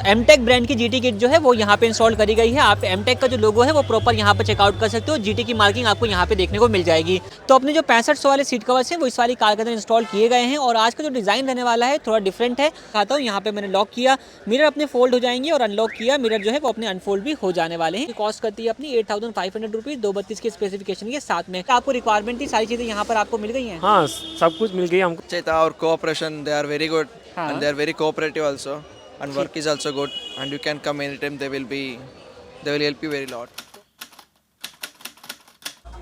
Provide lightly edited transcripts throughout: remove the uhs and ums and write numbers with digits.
MTech brand की GT kit जो है वो यहाँ पे इंस्टॉल करी गई है। आप एमटेक का जो लोगो है वो प्रॉपर यहाँ पर चेकआउट कर सकते हो। जीटी की मार्किंग आपको यहाँ पे देखने को मिल जाएगी। तो अपने जो 6500 वाले सीट कवर्स हैं वो इस वाली कार के अंदर इंस्टॉल किए गए हैं और आज का जो डिजाइन रहने वाला है थोड़ा डिफरेंट है। खाता हूँ, यहाँ पे मैंने लॉक किया, मिरर अपने फोल्ड हो जाएंगे और अनलॉक किया, मिरर जो है वो अपने अनफोल्ड भी हो जाने वाले हैं। कॉस्ट करती है अपनी 8500 रुपीज 232 के स्पेसिफिकेशन के साथ में। आपको रिक्वायरमेंट थी, सारी चीजें यहाँ पर आपको मिल गई हैं। हाँ, सब कुछ मिल गई हमको। Chaita, our cooperation, they are very good and they are very cooperative also, and work is also good, and you can come anytime. They will help you very lot.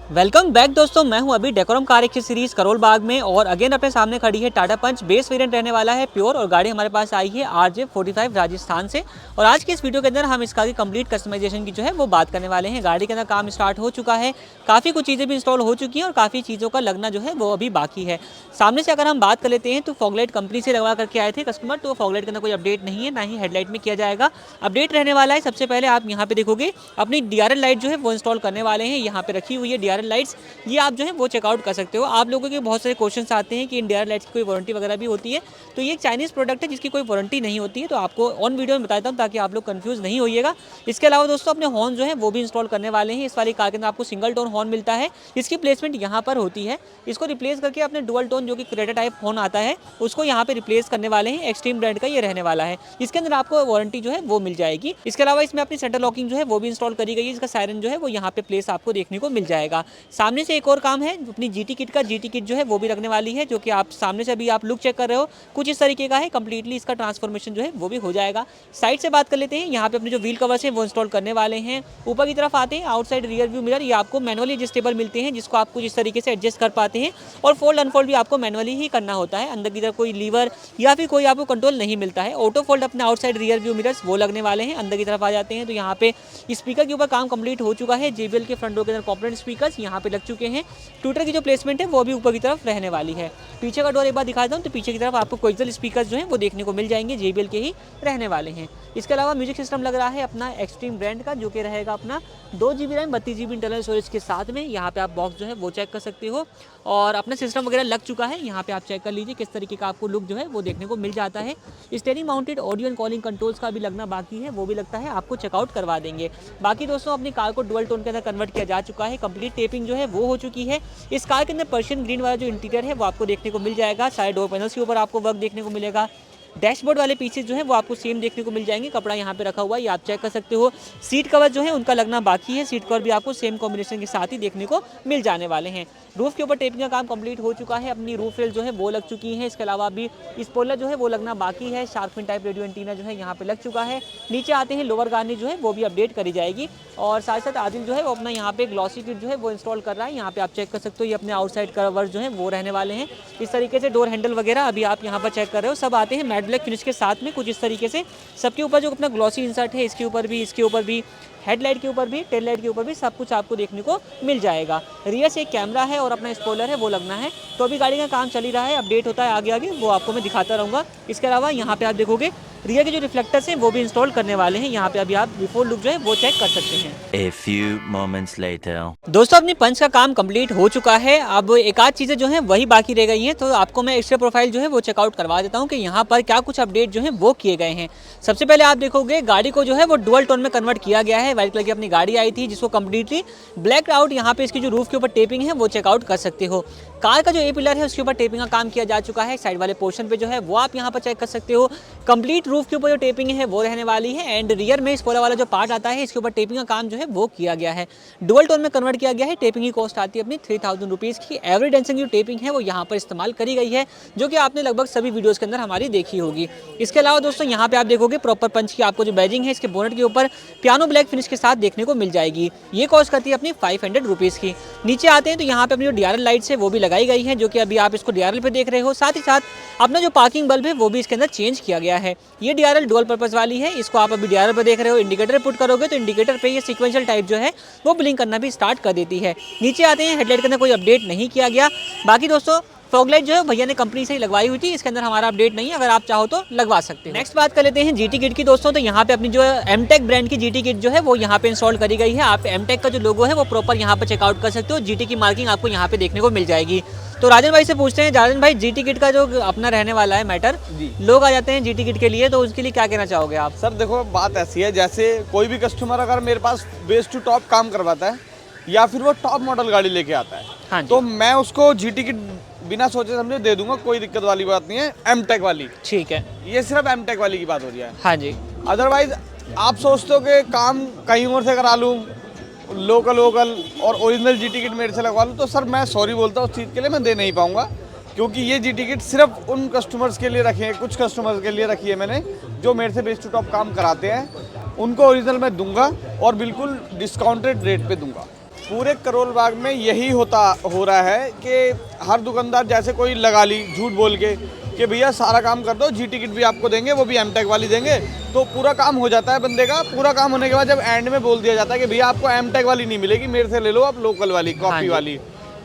Welcome back दोस्तों, मैं हूं अभी decorum car accessories series Karol Bagh में और again अपने सामने खड़ी है टाटा पंच। बेस वेरिएंट रहने वाला है प्योर और गाड़ी हमारे पास आई है RJ45 राजस्थान से। और आज की इस वीडियो के अंदर हम इस कार की कंप्लीट कस्टमाइजेशन की जो है वो बात करने वाले हैं। गाड़ी के अंदर काम स्टार्ट हो चुका है, काफ़ी कुछ चीज़ें भी इंस्टॉल हो चुकी हैं और काफ़ी चीज़ों का लगना जो है वो अभी बाकी है। सामने से अगर हम बात कर लेते हैं तो फॉगलाइट कंपनी से लगवा करके आए थे कस्टमर, तो फॉगलाइट के अंदर कोई अपडेट नहीं है, ना ही हेडलाइट में किया जाएगा। अपडेट रहने वाला है, सबसे पहले आप यहाँ पे देखोगे अपनी DRL लाइट जो है वो इंस्टॉल करने वाले हैं। यहाँ पे रखी हुई है DRL लाइट्स, ये आप जो है वो चेकआउट कर सकते हो। आप लोगों के बहुत सारे क्वेश्चंस आते हैं कि इन DRL लाइट्स की कोई वारंटी वगैरह भी होती है, तो ये एक चाइनीज़ प्रोडक्ट है जिसकी कोई वारंटी नहीं होती है, तो आपको ऑन वीडियो में बताता हूँ ताकि आप लोग कंफ्यूज नहीं होइएगा। इसके अलावा दोस्तों अपने हॉर्न जो है वो भी इंस्टॉल करने वाले हैं। इस वाली कार के अंदर आपको सिंगल टोन हॉर्न मिलता है, इसकी प्लेसमेंट यहाँ पर होती है। इसको रिप्लेस करके अपने डुअल टोन जो कि क्रेटा टाइप हॉर्न आता है उसको यहाँ पे रिप्लेस करने वाले हैं। एक्सट्रीम ब्रांड का ये रहने वाला है, इसके अंदर आपको वारंटी जो है वो मिल जाएगी। इसके अलावा इसमें अपनी सेंटर लॉकिंग जो है वो भी इंस्टॉल करी गई है। इसका सायरन जो है वो यहाँ पे प्लेस आपको देखने को मिल जाएगा। सामने से एक और काम है अपनी जीटी किट का, जीटी किट जो है वो भी रखने वाली है, जो कि आप सामने से अभी आप लुक चेक कर रहे हो कुछ इस तरीके का है। कंप्लीटली इसका ट्रांसफॉर्मेशन जो है वो भी हो जाएगा। साइड से बात कर लेते हैं, यहाँ पे अपने जो व्हील कवर्स हैं वो इंस्टॉल करने वाले हैं। ऊपर की तरफ आते हैं, आउटसाइड रियर व्यू मिरर ये आपको मैनुअली एडजस्टेबल मिलते हैं, जिसको आप कुछ इस तरीके से एडजस्ट कर पाते हैं और फोल्ड अनफोल्ड भी आपको मैनुअली ही करना होता है। अंदर की तरफ कोई लीवर या फिर कोई आपको कंट्रोल नहीं मिलता है। ऑटो फोल्ड अपने आउटसाइड रियर व्यू मिरर्स वो लगने वाले हैं। अंदर की तरफ आ जाते हैं तो यहाँ पे स्पीकर के ऊपर काम कंप्लीट हो चुका है। JBL के फ्रंट डोर के अंदर कॉर्पोरेट स्पीकर्स यहाँ पे लग चुके हैं। ट्विटर की जो प्लेसमेंट है वो भी ऊपर की तरफ रहने वाली है। पीछे का डोर एक बार दिखाता हूँ तो पीछे की तरफ आपको कोएक्सियल स्पीकर्स जो हैं वो देखने को मिल जाएंगे, JBL के ही रहने वाले हैं। इसके अलावा म्यूजिक सिस्टम लग रहा है अपना एक्सट्रीम ब्रांड का, जो कि रहेगा अपना 2GB RAM 32GB internal storage के साथ में। यहाँ पे आप बॉक्स जो है वो चेक कर सकते हो और अपना सिस्टम वगैरह लग चुका है। यहाँ पे आप चेक कर लीजिए किस तरीके का आपको लुक जो है वो देखने को मिल जाता है। Steering mounted audio and calling controls का भी लगना बाकी है, वो भी लगता है आपको चेकआउट करवा देंगे। बाकी दोस्तों अपनी कार को डुअल टोन के अंदर कन्वर्ट किया जा चुका है, कंप्लीट टेपिंग जो है वो हो चुकी है। इस कार के अंदर पर्शियन ग्रीन वाला जो इंटीरियर है वो आपको देखने को मिल जाएगा। सारे डोर पैनल्स के ऊपर आपको वर्क देखने को मिलेगा। डैशबोर्ड वाले पीसेज जो है वो आपको सेम देखने को मिल जाएंगे। कपड़ा यहाँ पे रखा हुआ है, ये आप चेक कर सकते हो। सीट कवर जो है उनका लगना बाकी है, सीट कवर भी आपको सेम कॉम्बिनेशन के साथ ही देखने को मिल जाने वाले हैं। रूफ के ऊपर टेपिंग का काम कंप्लीट हो चुका है, अपनी रूफ रेल जो है वो लग चुकी है। इसके अलावा अभी स्पॉइलर जो है वो लगना बाकी है। Shark fin type radio antenna जो है यहाँ पे लग चुका है। नीचे आते हैं, लोअर गार्निश जो है वो भी अपडेट करी जाएगी और साथ साथ आदिल जो है वो अपना यहाँ पे ग्लॉसी किट जो है वो इंस्टॉल कर रहा है। यहाँ पे आप चेक कर सकते हो, ये अपने आउटसाइड कवर जो है वो रहने वाले हैं। इस तरीके से डोर हैंडल वगैरह अभी आप यहाँ पर चेक कर रहे हो, सब आते हैं मैट ब्लैक फिनिश के साथ में कुछ इस तरीके से। सबके ऊपर जो अपना ग्लॉसी इंसर्ट है इसके ऊपर भी, हेडलाइट के ऊपर भी, टेल लाइट के ऊपर भी सब कुछ आपको देखने को मिल जाएगा। रियर से एक कैमरा है और अपना स्पॉइलर है वो लगना है। तो अभी गाड़ी का काम चल ही रहा है, अपडेट होता है आगे आगे, वो आपको मैं दिखाता रहूँगा। इसके अलावा यहाँ पे आप देखोगे रियर के जो रिफ्लेक्टर्स हैं वो भी इंस्टॉल करने वाले हैं। यहाँ पे अभी आप बिफोर लुक जो है वो चेक कर सकते हैं। A few moments later. दोस्तों अपनी पंच का काम कंप्लीट हो चुका है, अब एक आध चीज़ें जो हैं वही बाकी रह गई हैं, तो आपको मैं एक्स्ट्रा प्रोफाइल जो है वो चेकआउट करवा देता हूं कि यहाँ पर क्या कुछ अपडेट जो है वो किए गए हैं। सबसे पहले आप देखोगे गाड़ी को जो है वो डुअल टोन में कन्वर्ट किया गया है। व्हाइट कलर की अपनी गाड़ी आई थी जिसको कम्प्लीटली ब्लैक आउट, यहाँ पे इसकी जो रूफ के ऊपर टेपिंग है वो चेकआउट कर सकते हो। कार का जो ए पिलर है उसके ऊपर टेपिंग का काम किया जा चुका है। साइड वाले पोर्शन पे जो है वो आप यहाँ पर चेक कर सकते हो। कंप्लीट रूफ के ऊपर जो टेपिंग है वो रहने वाली है एंड रियर में स्पॉइलर वाला जो पार्ट आता है इसके ऊपर टेपिंग का काम जो है वो किया गया है। डुअल टोन में कन्वर्ट किया गया है। टेपिंग की कॉस्ट आती है अपनी 3000 रुपीज़ की। एवरी डेंसिंग जो टेपिंग है वो यहाँ पर इस्तेमाल करी गई है, जो कि आपने लगभग सभी वीडियोस के अंदर हमारी देखी होगी। इसके अलावा दोस्तों यहाँ पे आप देखोगे प्रॉपर पंच की आपको जो बैजिंग है इसके बोनेट के ऊपर पियानो ब्लैक फिनिश के साथ देखने को मिल जाएगी। ये कॉस्ट करती है अपनी 500 रुपीज़ की। नीचे आते हैं तो यहाँ पे अपनी जो DRL लाइट्स है वो भी लगाई गई है, जो कि अभी आप इसको DRL पे देख रहे हो। साथ ही साथ अपना जो पार्किंग बल्ब है वो भी इसके अंदर चेंज किया गया है। ये DRL डुअल पर्पस वाली है, इसको आप अभी DRL पे देख रहे हो। इंडिकेटर पुट करोगे तो इंडिकेटर पे ये सीक्वेंशियल टाइप जो है वो ब्लिंक करना भी स्टार्ट कर देती है। नीचे आते हैं, हेडलाइट के अंदर कोई अपडेट नहीं किया गया। बाकी दोस्तों फॉगलाइट जो है भैया ने कंपनी से ही लगवाई हुई थी, इसके अंदर हमारा अपडेट नहीं है, अगर आप चाहो तो लगवा सकते हो। नेक्स्ट बात कर लेते हैं जीटी किट की दोस्तों। तो यहाँ पे अपनी जो एमटेक ब्रांड की जीटी किट जो है वो यहाँ पे इंस्टॉल करी गई है। आप एमटेक का जो लोगो है वो प्रॉपर यहाँ पे चेकआउट कर सकते हो, जीटी की मार्किंग आपको यहाँ पे देखने को मिल जाएगी। तो राजन भाई से पूछते हैं, राजन भाई जीटी किट का जो अपना रहने वाला है मैटर, लोग आ जाते हैं जीटी किट के लिए, तो उसके लिए क्या कहना चाहोगे आप? सर देखो बात ऐसी है, जैसे कोई भी कस्टमर अगर मेरे पास बेस टू टॉप काम करवाता है या फिर वो टॉप मॉडल गाड़ी लेके आता है, हाँ जी। तो मैं उसको जीटी किट बिना सोचे समझे दे दूंगा, कोई दिक्कत वाली बात नहीं है। एमटेक वाली, ठीक है, ये सिर्फ एमटेक वाली की बात हो रही है। हाँ जी। अदरवाइज आप सोचते हो कि काम कहीं और से करा लूँ, लोकल और ओरिजिनल जीटी किट मेरे से लगवा लूँ, तो सर मैं सॉरी बोलता हूँ उस चीज़ के लिए, मैं दे नहीं पाऊँगा, क्योंकि ये जीटी किट सिर्फ उन कस्टमर्स के लिए रखी है, कुछ कस्टमर्स के लिए रखी है मैंने, जो मेरे से बेस टू टॉप काम कराते हैं, उनको ओरिजिनल मैं दूंगा और बिल्कुल डिस्काउंटेड रेट पे दूंगा। पूरे करोल बाग में यही हो रहा है कि हर दुकानदार जैसे कोई लगा ली झूठ बोल के कि भैया सारा काम कर दो, जीटी किट भी आपको देंगे, वो भी एमटेक वाली देंगे, तो पूरा काम हो जाता है बंदे का। पूरा काम होने के बाद जब एंड में बोल दिया जाता है कि भैया आपको एमटेक वाली नहीं मिलेगी, मेरे से ले लो आप लोकल वाली, कॉपी वाली,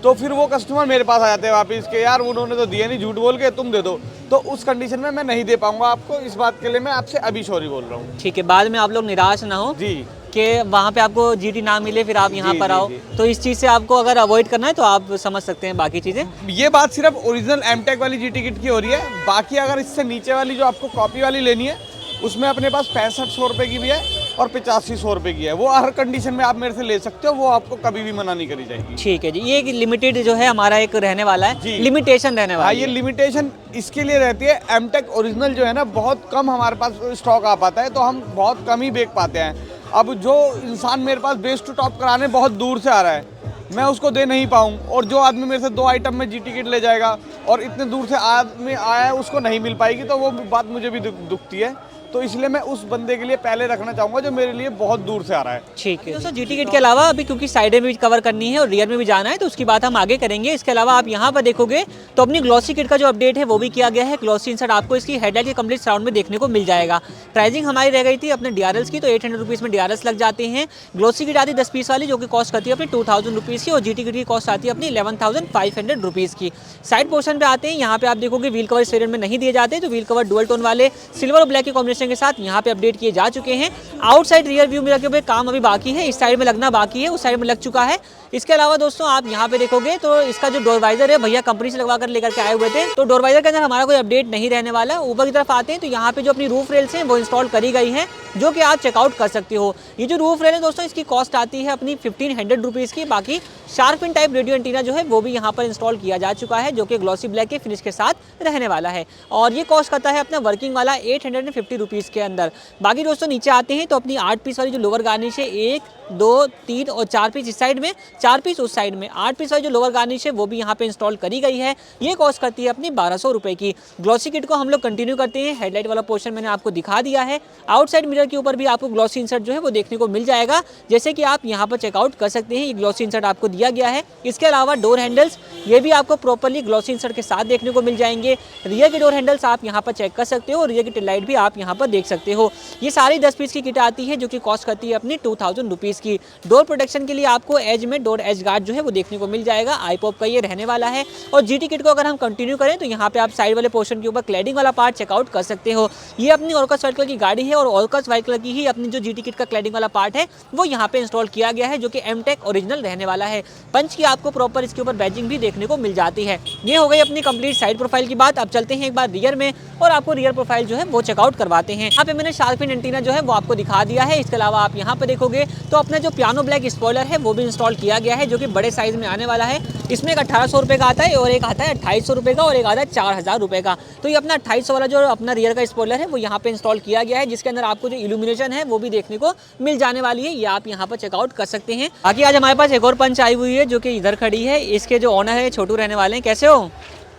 तो फिर वो कस्टमर मेरे पास आ जाते हैं वापस के, यार उन्होंने तो दिया नहीं, झूठ बोल के, तुम दे दो। तो उस कंडीशन में मैं नहीं दे पाऊंगा आपको, इस बात के लिए मैं आपसे अभी सॉरी बोल रहा हूँ। ठीक है, बाद में आप लोग निराश ना हो जी कि वहाँ पे आपको जीटी ना मिले फिर आप यहाँ जी, पर जी, आओ, जी। तो इस चीज़ से आपको अगर अवॉइड करना है तो आप समझ सकते हैं बाकी चीज़ें। ये बात सिर्फ ओरिजिनल एमटेक वाली जीटी किट की हो रही है। बाकी अगर इससे नीचे वाली जो आपको कॉपी वाली लेनी है, उसमें अपने पास 6500 रुपये की भी है और 8500 रुपये की है, वो हर कंडीशन में आप मेरे से ले सकते हो, वो आपको कभी भी मना नहीं करी जाएगी। ठीक है जी, ये लिमिटेड जो है हमारा एक रहने वाला है, जी। लिमिटेशन रहने वाला हाँ, है। ये लिमिटेशन इसके लिए रहती है, एमटेक ओरिजिनल जो है ना बहुत कम हमारे पास स्टॉक आ पाता है, तो हम बहुत कम ही बेच पाते हैं। अब जो इंसान मेरे पास बेस टू टॉप कराने बहुत दूर से आ रहा है, मैं उसको दे नहीं पाऊँ, और जो आदमी मेरे से 2 आइटम में जीटी किट ले जाएगा और इतने दूर से आदमी आया है उसको नहीं मिल पाएगी, तो वो बात मुझे भी दुखती है। तो इसलिए मैं उस बंदे के लिए पहले रखना चाहूँगा जो मेरे लिए बहुत दूर से आ रहा है। ठीक है दोस्तों, जीटी किट के अलावा अभी क्योंकि साइड में भी कवर करनी है और रियर में भी जाना है, तो उसकी बात हम आगे करेंगे। इसके अलावा आप यहाँ पर देखोगे तो अपनी ग्लॉसी किट का जो अपडेट है वो भी किया गया है। ग्लॉसी इंसर्ट आपको इसकी हेडलाइट के कंप्लीट साउंड में देखने को मिल जाएगा। प्राइसिंग हमारी रह गई थी अपने डीआरएल्स की, तो 800 रुपीज़ में डीआरएल्स लग जाते हैं। ग्लॉसी किट आती है 10 पीस वाली, जो कि कॉस्ट करती है अपनी 2000 रुपीज़ की, और जीटी किट की कॉस्ट आती है अपनी 11,500 रुपीज़ की। साइड पोर्शन पे आते हैं, यहाँ पे आप देखोगे व्हील कवर इस वेरिएंट में नहीं दिए जाते, तो व्हील कवर डुअल टोन वाले सिल्वर और ब्लैक के कॉम्बिनेशन के साथ यहाँ पे अपडेट किए जा चुके हैं। आउटसाइड रियर व्यू में रखे काम अभी बाकी है, इस साइड में लगना बाकी है, उस साइड में लग चुका है। इसके अलावा दोस्तों आप यहाँ पे देखोगे तो इसका जो डोर वाइजर है भैया कंपनी से लगवा कर लेकर के आए हुए थे, तो डोर वाइजर के अंदर हमारा कोई अपडेट नहीं रहने वाला। ऊपर की तरफ आते हैं तो यहाँ पे जो अपनी रूफ रेल्स हैं वो इंस्टॉल करी गई है, जो कि आप चेकआउट कर सकते हो। ये जो रूफ रेल है दोस्तों, इसकी कॉस्ट आती है अपनी 1500 रुपीज़ की। बाकी shark fin type radio antenna जो है वो भी यहाँ पर इंस्टॉल किया जा चुका है, जो कि ग्लॉसी ब्लैक के फिनिश के साथ रहने वाला है, और ये कॉस्ट करता है अपना वर्किंग वाला 850 रुपीज़ के अंदर। बाकी दोस्तों नीचे आते हैं तो अपनी 8 पीस वाली जो लोअर गार्निश है, 1, 2, 3 और 4 पीस इस साइड में, 4 पीस उस साइड में, 8 पीस वाली जो लोअर गार्निश है वो भी यहाँ पे इंस्टॉल करी गई है। ये कॉस्ट करती है अपनी 1200 रुपये की। ग्लॉसी किट को हम लोग कंटिन्यू करते हैं। हेडलाइट वाला पोर्शन मैंने आपको दिखा दिया है। आउटसाइड मिरर के ऊपर भी आपको ग्लॉसी इंसर्ट जो है वो देखने को मिल जाएगा, जैसे कि आप यहाँ पर चेकआउट कर सकते हैं। ये ग्लॉसी इंसर्ट आपको दिया गया है। इसके अलावा डोर हैंडल्स ये भी आपको प्रॉपर्ली ग्लॉसी इंसर्ट के साथ देखने को मिल जाएंगे। रियर के डोर हैंडल्स आप यहाँ पर चेक कर सकते हो, रियर की टेल लाइट भी आप यहाँ पर देख सकते हो। ये सारी 10 पीस की किट आती है, जो कि कॉस्ट करती है अपनी 2000 रुपीज़ की। डोर प्रोटेक्शन के लिए आपको एज में डोर एज गार्ड जो है वो देखने को मिल जाएगा, आईपॉप का ये रहने वाला है। और जीटी किट को अगर हम कंटिन्यू करें तो यहाँ पे आप साइड वाले पोर्शन के ऊपर क्लैडिंग वाला पार्ट चेकआउट कर सकते हो। ये अपनी ऑर्कस व्हाइट कलर की गाड़ी है, और ऑर्कस व्हाइट कलर की ही अपनी जो जीटी किट का क्लैडिंग वाला पार्ट है वो यहाँ पे इंस्टॉल किया गया है, जो कि एमटेक ओरिजिनल रहने वाला है। पंच की आपको प्रॉपर इसके ऊपर बैजिंग भी देखने को मिल जाती है। ये हो गई अपनी कंप्लीट साइड प्रोफाइल की बात। अब चलते हैं एक बार रियर में और आपको रियर प्रोफाइल जो है वो चेकआउट करवाते हैं। यहाँ पे मैंने शार्क फिन एंटीना जो है वो आपको दिखा दिया है। इसके अलावा आप यहाँ पे देखोगे तो अपना जो पियानो ब्लैक स्पॉइलर है वो भी इंस्टॉल किया गया है, जो कि बड़े साइज में आने वाला है। इसमें एक 1800 रुपये का आता है, और एक आता है 2800 रुपये का, और एक आता है 4000 रुपये का। तो ये अपना 2800 वाला जो अपना रियर का स्पॉइलर है वो यहाँ पे इंस्टॉल किया गया है, जिसके अंदर आपको जो इल्यूमिनेशन है वो भी देखने को मिल जाने वाली है। ये आप यहाँ पर चेकआउट कर सकते हैं। बाकी आज हमारे पास एक और पंच आई हुई है, जो कि इधर खड़ी है। इसके जो ओनर है छोटू रहने वाले हैं। कैसे हो?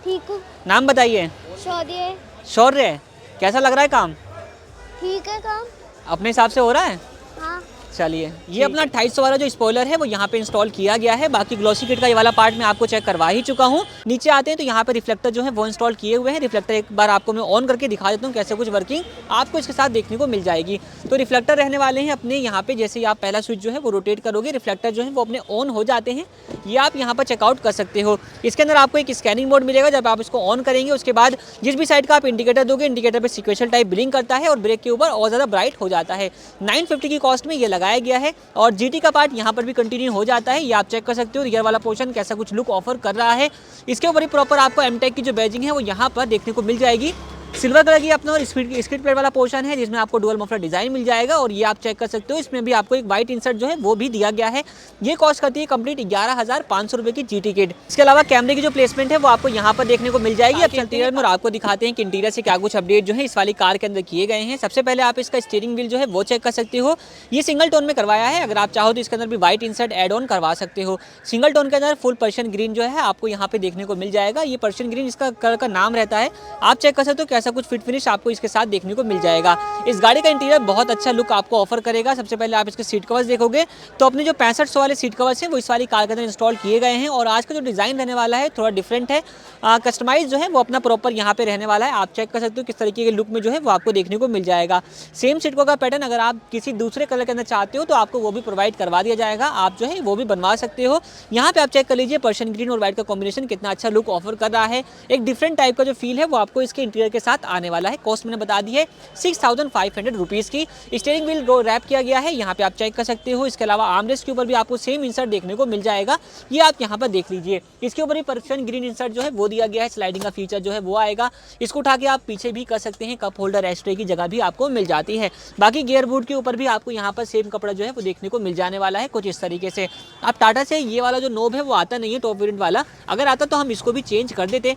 ठीक हूँ। नाम बताइए। शौर्य। शौर्य, कैसा लग रहा है काम? ठीक है काम। अपने हिसाब से हो रहा है? हाँ। चलिए, ये अपना 250 वाला जो स्पॉइलर है वो यहाँ पे इंस्टॉल किया गया है। बाकी ग्लॉसी किट का ये वाला पार्ट मैं आपको चेक करवा ही चुका हूँ। नीचे आते हैं तो यहाँ पे रिफ्लेक्टर जो है वो इंस्टॉल किए हुए हैं। रिफ्लेक्टर एक बार आपको मैं ऑन करके दिखा देता हूँ कैसे कुछ वर्किंग आपको इसके साथ देखने को मिल जाएगी। तो रिफ्लेक्टर रहने वाले हैं अपने यहाँ पे, जैसे ही आप पहला स्विच जो है वो रोटेट करोगे, रिफ्लेक्टर जो है वो अपने ऑन हो जाते हैं। ये आप यहाँ पर चेकआउट कर सकते हो। इसके अंदर आपको एक स्कैनिंग मोड मिलेगा। जब आप इसको ऑन करेंगे उसके बाद जिस भी साइड का आप इंडिकेटर दोगे, इंडिकेटर पे सीक्वेंशियल टाइप ब्लिंक करता है और ब्रेक के ऊपर और ज़्यादा ब्राइट हो जाता है। 950 की कॉस्ट में ये लगाया गया है। और जीटी का पार्ट यहाँ पर भी कंटिन्यू हो जाता है। ये आप चेक कर सकते हो रियर वाला पोर्शन कैसा कुछ लुक ऑफर कर रहा है। इसके ऊपर ही प्रॉपर आपको एमटेक की जो बैजिंग है वो यहाँ पर देखने को मिल जाएगी। सिल्वर कलर की अपना स्किड प्लेट वाला पोर्शन है जिसमें आपको डुअल मफलर डिजाइन मिल जाएगा। और ये आप चेक कर सकते हो, इसमें भी आपको एक वाइट इंसर्ट जो है वो भी दिया गया है। ये कॉस्ट करती है कंप्लीट 11,500 रुपये की जीटी किट। इसके अलावा कैमरे की जो प्लेसमेंट है वो आपको यहाँ पर देखने को मिल जाएगी। अब इंटीरियर में और आपको दिखाते हैं कि इंटीरियर से क्या कुछ अपडेट जो है इस वाली कार के अंदर किए गए हैं। सबसे पहले आप इसका स्टीयरिंग व्हील जो है वो चेक कर सकते हो। ये सिंगल टोन में करवाया है। अगर आप चाहो तो इसके अंदर भी व्हाइट इंसर्ट एड ऑन करवा सकते हो। सिंगल टोन के अंदर फुल पर्शियन ग्रीन जो है आपको यहाँ पे देखने को मिल जाएगा। ये पर्शियन ग्रीन इसका कलर का नाम रहता है। आप चेक कर सकते हो कैसा कुछ फिट फिनिश आपको इसके साथ देखने को मिल जाएगा। इस गाड़ी का इंटीरियर बहुत अच्छा लुक आपको ऑफर करेगा। सबसे पहले आप इसके सीट कवर्स देखोगे तो अपने जो 6500 वाले सीट कवर्स हैं वो इस वाली कार के अंदर इंस्टॉल किए गए हैं। और आज का जो डिज़ाइन रहने वाला है थोड़ा डिफरेंट है। कस्टमाइज जो है वो अपना प्रॉपर यहाँ पे रहने वाला है। आप चेक कर सकते हो किस तरीके के लुक में जो है वो आपको देखने को मिल जाएगा। सेम सीट कवर का पैटर्न अगर आप किसी दूसरे कलर के अंदर चाहते हो तो आपको वो भी प्रोवाइड करवा दिया जाएगा। आप जो है वो भी बनवा सकते हो। यहाँ पे आप चेक कर लीजिए पर्शियन ग्रीन और व्हाइट का कॉम्बिनेशन कितना अच्छा लुक ऑफर कर रहा है। एक डिफरेंट टाइप का जो फील है वो आपको इसके इंटीरियर के साथ आने वाला है। कॉस्ट मैंने बता दी है 6,500 रुपीज़ की। स्टीयरिंग व्हील रैप किया गया है, यहाँ पे आप चेक कर सकते हो। इसके अलावा आर्मरेस्ट के ऊपर भी आपको सेम इंसर्ट देखने को मिल जाएगा। ये आप यहाँ पर देख लीजिए। इसके ऊपर भी पर्शियन ग्रीन इंसर्ट जो है वो दिया गया है। स्लाइडिंग का फीचर जो है वो आएगा। इसको उठा के आप पीछे भी कर सकते हैं। कप होल्डर एस्ट्रे की जगह भी आपको मिल जाती है। बाकी गियर बूट के ऊपर भी आपको यहाँ पर सेम कपड़ा जो है वो देखने को मिल जाने वाला है कुछ इस तरीके से। आप टाटा से ये वाला जो नोब है वो आता नहीं है टॉप वेरिएंट वाला, अगर आता तो हम इसको भी चेंज कर देते।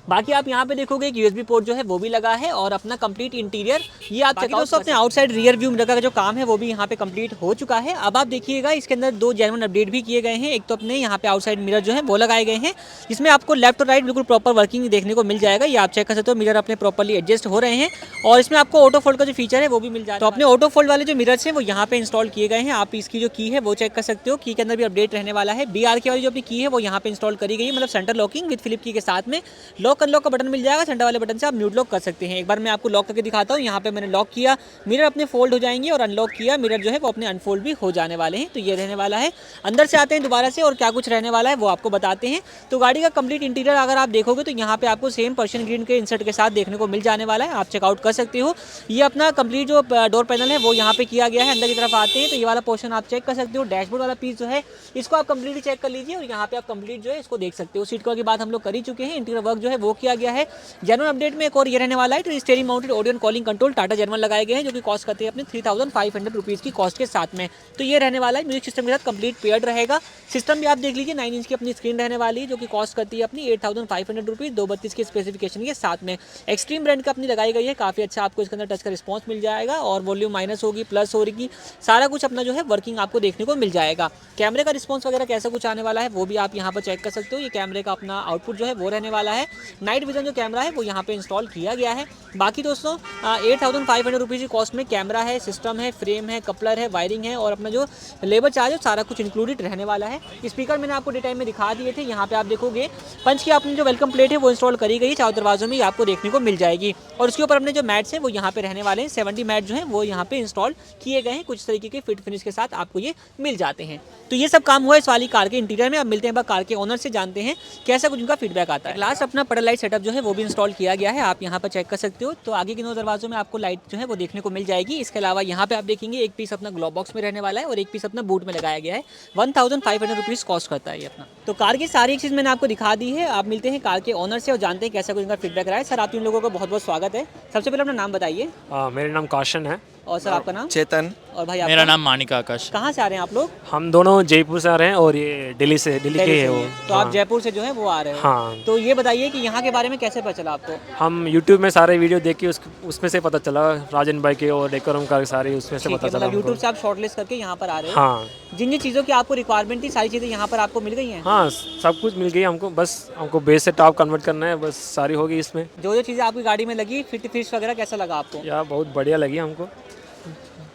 बाकी आप यहाँ पे देखोगे एक यूएसबी पोर्ट जो है वो भी लगा है और अपना कंप्लीट इंटीरियर ये आप दोस्तों अपने आउटसाइड रियर व्यू मिरर का जो काम है वो भी यहाँ पे कंप्लीट हो चुका है। अब आप देखिएगा इसके अंदर दो जेन्युइन अपडेट भी किए गए हैं। एक तो अपने यहाँ पे आउटसाइड मिरर जो है वो लगाए गए हैं जिसमें आपको लेफ्ट और राइट बिल्कुल प्रॉपर वर्किंग देखने को मिल जाएगा। ये आप चेक कर सकते हो, मिरर अपने प्रॉपरली एडजस्ट हो रहे हैं और इसमें आपको ऑटो फोल्ड का जो फीचर है वो भी मिल जाएगा। तो अपने ऑटो फोल्ड वाले जो मिरर्स हैं वो यहाँ पे इंस्टॉल किए गए हैं। आप इसकी जो की है वो चेक कर सकते हो। की के अंदर भी अपडेट रहने वाला है। BR की वाली जो अपनी की है वो यहाँ पे इंस्टॉल करी गई है, मतलब सेंटर लॉकिंग विद फ्लिप की के साथ में लॉक अनलॉक का बटन मिल जाएगा। सेंटर वाले बटन से आप म्यूट लॉक कर सकते हैं। एक बार मैं आपको लॉक करके दिखाता हूँ। यहाँ पे मैंने लॉक किया, मिरर अपने फोल्ड हो जाएंगे और अनलॉक किया, मिरर जो है वो अपने अनफोल्ड भी हो जाने वाले हैं। तो ये रहने वाला है। अंदर से आते हैं दोबारा से और क्या कुछ रहने वाला है वो आपको बताते हैं। तो गाड़ी का कंप्लीट इंटीरियर अगर आप देखोगे तो यहाँ पे आपको सेम पर्शियन ग्रीन के इंसर्ट के साथ देखने को मिल जाने वाला है। आप चेकआउट कर सकते हो। ये अपना कंप्लीट जो डोर पैनल है वो यहाँ पे किया गया है। अंदर की तरफ आते हैं तो ये वाला पोर्शन आप चेक कर सकते हो। डैशबोर्ड वाला पीस जो है इसको आप कंप्लीटली चेक कर लीजिए और यहाँ पे आप कंप्लीट जो है इसको देख सकते हो। सीट कवर की बात हम लोग कर ही चुके हैं। इंटीरियर वर्क जो है वो किया गया है। जेन्युइन अपडेट में एक और ये रहने वाला है तो steering mounted audio and calling control Tata genuine लगाए गए हैं जो कि कॉस्ट करते हैं अपने 3,500 रुपीज़ की कॉस्ट के साथ में। तो ये रहने वाला है। म्यूजिक सिस्टम के साथ कंप्लीट पेयर्ड रहेगा। सिस्टम भी आप देख लीजिए 9 इंच की अपनी स्क्रीन रहने वाली है जो कि कॉस्ट करती है अपनी 8,500 रुपीज़ 232 के स्पेसिफिकेशन के साथ में। एक्सट्रीम ब्रांड का अपनी लगाई गई है। काफ़ी अच्छा आपको इसके अंदर टच का रिस्पॉन्स मिल जाएगा और वॉल्यूम माइनस होगी प्लस होगी, सारा कुछ अपना जो है वर्किंग आपको देखने को मिल जाएगा। कैमरे का रिस्पॉन्स वगैरह कैसा कुछ आने वाला है वो भी आप यहाँ पर चेक कर सकते हो। ये कैमरे का अपना आउटपुट जो है वो रहने वाला है। नाइट विजन जो कैमरा है वो यहाँ पे इंस्टॉल किया गया है। बाकी दोस्तों 8,500 रुपीज़ की कॉस्ट में कैमरा है, सिस्टम है, फ्रेम है, कपलर है, वायरिंग है और अपना जो लेबर चार्ज है सारा कुछ इंक्लूडेड रहने वाला है। स्पीकर मैंने आपको डिटेल में दिखा दिए थे। यहाँ पे आप देखोगे पंच की अपनी जो वेलकम प्लेट है वो इंस्टॉल करी गई है। चारों दरवाजों में आपको देखने को मिल जाएगी और उसके ऊपर अपने जो मैट्स हैं वो यहाँ पे रहने वाले हैं। 70 मैट जो है वो यहाँ पे इंस्टॉल किए गए हैं। कुछ तरीके के फिट फिनिश के साथ आपको ये मिल जाते हैं। तो ये सब काम हुआ इस वाली कार के इंटीरियर में। अब मिलते हैं कार के ओनर से, जानते हैं कैसा कुछ उनका फीडबैक आता है। लास्ट अपना पेडल लाइट सेटअप जो है वो भी इंस्टॉल किया गया है। आप यहाँ पर चेक कर सकते हो। तो आगे के 9 दरवाजों में आपको लाइट जो है वो देखने को मिल जाएगी। इसके अलावा यहाँ पे आप देखेंगे एक पीस अपना ग्लोब बॉक्स में रहने वाला है और एक पीस अपना बूट में लगाया गया है। 1,500 रुपीज़ कॉस्ट करता है ये अपना। तो कार की सारी चीज़ मैंने आपको दिखा दी है। आप मिलते हैं कार के ओनर से और जानते हैं कैसा कुछ उनका फीडबैक रहा है। सर आप तीन लोगों का बहुत बहुत स्वागत है। सबसे पहले अपना नाम बताइए। मेरा नाम काशन है। और सर आपका नाम? चेतन। और भाई मेरा नाम मानिक आकाश। कहाँ से आ रहे हैं आप लोग? हम दोनों जयपुर से आ रहे हैं और ये दिल्ली के है वो। तो आप जयपुर से जो है वो आ रहे हैं। हाँ। तो ये बताइए कि यहाँ के बारे में कैसे पता चला आपको? हम यूट्यूब में सारे वीडियो देख के उसमें से पता चला, राजन भाई के और डेकोरम कार सारे उसमें से पता चला। यूट्यूब से आप शॉर्टलिस्ट करके यहाँ पर आ रहे हो? हाँ। जिन जिन चीज़ों की आपको रिक्वायरमेंट थी सारी चीज़ें यहाँ पर आपको मिल गई हैं? हाँ, सब कुछ मिल गई हमको। बस हमको बेस से टॉप कन्वर्ट करना है, बस सारी होगी इसमें। जो चीज़ें आपकी गाड़ी में लगी, फिट फिश वगैरह कैसा लगा आपको? यार बहुत बढ़िया लगी हमको।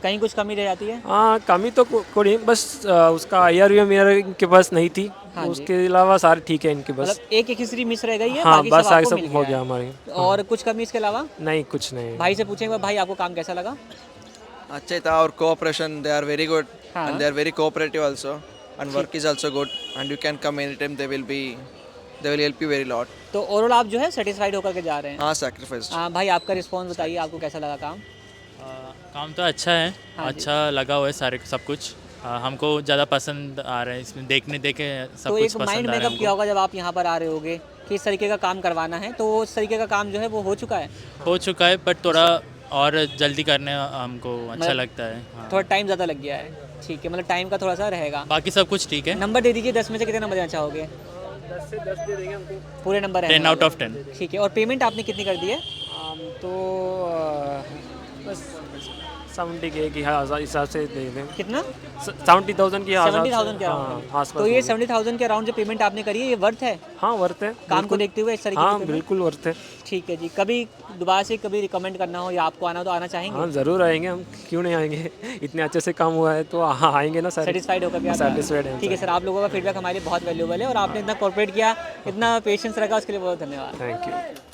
कहीं कुछ कमी रह जाती है? हाँ, कमी तो कोई नहीं, बस उसका IRV मेरे इनके पास नहीं थी। हाँ जी। उसके अलावा सारे ठीक है इनके बस। मतलब एक हिस्ट्री मिस रह गई है, हाँ, बाकी बस सब आगे आपको सब मिल हो गया गया है। हमारे। और कुछ कमी इसके अलावा? नहीं, कुछ नहीं। भाई से पूछेंगे भाई आपको काम कैसा लगा? अच्छा था, और cooperation, they are very good हाँ। and they are very cooperative also, and work is also good, and you can come anytime. They will help you very lot. तो ओवरऑल आप जो है सेटिस्फाइड होकर के जा रहे हैं? हाँ, sacrificed. हाँ भाई, आपका रिस्पॉन्स बताइए, आपको कैसा लगा काम? काम तो अच्छा है। हाँ जी। अच्छा लगा हुआ है सारे सब कुछ। हमको ज़्यादा पसंद आ रहा है इसमें, देखने देखे सब तो कुछ एक पसंद माइंड आ रहा मेकअप है किया हमको। होगा जब आप यहाँ पर आ रहे होगे कि इस तरीके का काम करवाना है, तो उस तरीके का काम जो है वो हो चुका है? हो चुका है, बट थोड़ा और जल्दी करने हमको अच्छा मतलब लगता है। हाँ। थोड़ा टाइम ज़्यादा लग गया है, ठीक है, मतलब टाइम का थोड़ा सा रहेगा। बाकी सब कुछ ठीक है। नंबर दे दीजिए, 10 में से कितने नंबर देना चाहोगे? 10 से 10 दे देंगे हमको। पूरे नंबर 10 out of 10। ठीक है। और पेमेंट आपने कितनी कर दी है? तो बस 70 के हिसाब से दे दें। कितना? 70,000 की 70,000 के हाँ, अराउंड। आसपास तो ये होगी। 70,000 के अराउंड जो पेमेंट आपने करी है, ये वर्थ है हाँ, वर्थ है काम को बिल्कुल। देखते हुए इस तरीके हाँ, की पेमेंट? बिल्कुल वर्थ है। ठीक है जी। कभी दोबारा से कभी रिकमेंड करना हो या आपको आना हो तो आना चाहेंगे? हाँ, ज़रूर आएंगे हम, क्यों नहीं आएंगे। इतने अच्छे से काम हुआ है तो हाँ आएंगे ना सर। सेटिस्फाइड होकर के आप? Satisfied हैं, ठीक है सर, आप लोगों का फीडबैक हमारे लिए बहुत वैल्यूएबल है और आपने इतना कोऑपरेट किया, इतना पेशेंस रखा, उसके लिए बहुत धन्यवाद। Thank you.